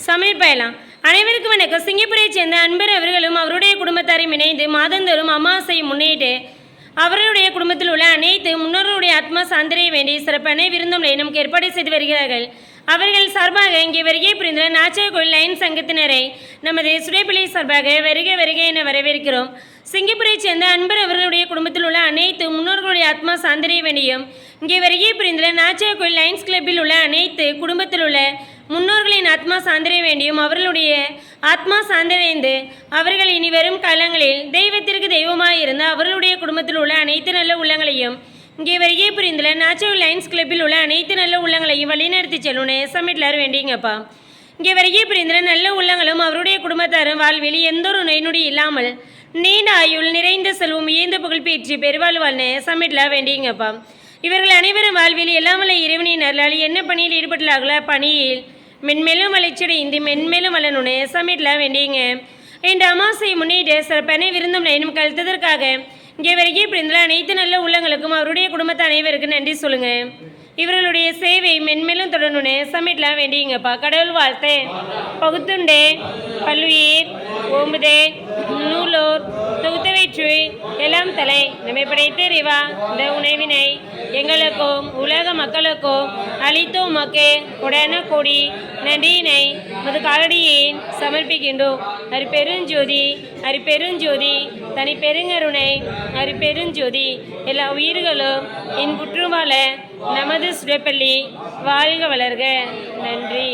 சமையல் பயலாம். அனைவருக்கும் வணக்கம். சிங்கப்பூரைச் சேர்ந்த அன்பர் அவர்களும் அவருடைய குடும்பத்தாரையும் இணைந்து மாதந்தோறும் அமாவாசையை முன்னிட்டு அவர்களுடைய குடும்பத்தில் உள்ள அனைத்து முன்னோர்களுடைய ஆத்மா சாந்திரை வேண்டி சிறப்பான விருந்தம் நமக்கு ஏற்பாடு செய்து வருகிறார்கள். அவர்கள் சார்பாக இங்கே வருகை புரிந்துள்ள நாச்சர் கோயில் லைன் சங்கத்தினரை நமது சுடேப்பிள்ளை சார்பாக வருக வருக என வரவேற்கிறோம். சிங்கப்பூரைச் சேர்ந்த அன்பர் அவர்களுடைய குடும்பத்தில் உள்ள அனைத்து முன்னோர்களுடைய ஆத்மா சாந்திரை வேண்டியும் இங்கே வருகை புரிந்துள்ள நாச்சர் கோயில் லைன்ஸ் கிளப்பில் உள்ள அனைத்து குடும்பத்தில் உள்ள முன்னோர்களின் ஆத்மா சாந்திரை வேண்டியும் அவர்களுடைய ஆத்மா சாந்திரைந்து அவர்கள் இனி வரும் காலங்களில் தெய்வத்திற்கு தெய்வமாக இருந்த அவர்களுடைய குடும்பத்தில் உள்ள அனைத்து நல்ல உள்ளங்களையும் இங்கே வருகை புரிந்துள்ள நாச்சர் லைன்ஸ் கிளப்பில் உள்ள அனைத்து நல்ல உள்ளங்களையும் வழிநடத்தி செல்லுன்னு சமிட்லார் வேண்டிங்கப்பா. இங்கே வருகை புரிந்துள்ள நல்ல உள்ளங்களும் அவருடைய குடும்பத்தாரும் வாழ்வில் எந்த ஒரு நோய் இல்லாமல் நீண்ட ஆயுள் நிறைந்த செல்வம் இயந்த புகழ் பெற்று பெருவாழ்வாழ்னு சமிட்லா வேண்டிங்கப்பா. இவர்கள் அனைவரும் வாழ்வில் எல்லாமல்ல இறைவனின் அருளால் என்ன பணியில் ஈடுபட்டுள்ளார்களோ பணியில் மென்மேலும் வளர்ச்சியடைந்து மென்மேலும் வளரணுன்னு சமிட்லா வேண்டிங்க. இன்று அமாவாசையை முன்னிட்டு சிறப்பான விருந்தம் நயனும் கழித்ததற்காக இங்கே வருகை புரிந்துள்ள அனைத்து நல்ல உள்ளங்களுக்கும் அவருடைய குடும்பத்தை அனைவருக்கும் நன்றி சொல்லுங்க. இவர்களுடைய சேவை மென்மேலும் தொடரணுன்னு சமிட்லா வேண்டிங்கப்பா. கடவுள் வாழ்த்து. பகுத்துண்டே பல்லுயிர் ஓம்புதே நூலோர் தொகுத்தவைற்று எல்லாம் தலை நம்மை படைத்த இறைவா, இந்த உணவினை எங்களுக்கும் உலக மக்களுக்கும் அளித்தோம் மக்கே உடன கூடி நன்றியினை மது காலடியேன் சமர்ப்பிக்கின்றோம். அரிபெருஞ்சோதி அரிபெருஞ்சோதி தனி பெருங்கருணை அரிபெருஞ்சோதி. எல்லா உயிர்களும் இன்புற்று வாழ நமது சுடப்பள்ளி வாழ்க வளர்க. நன்றி.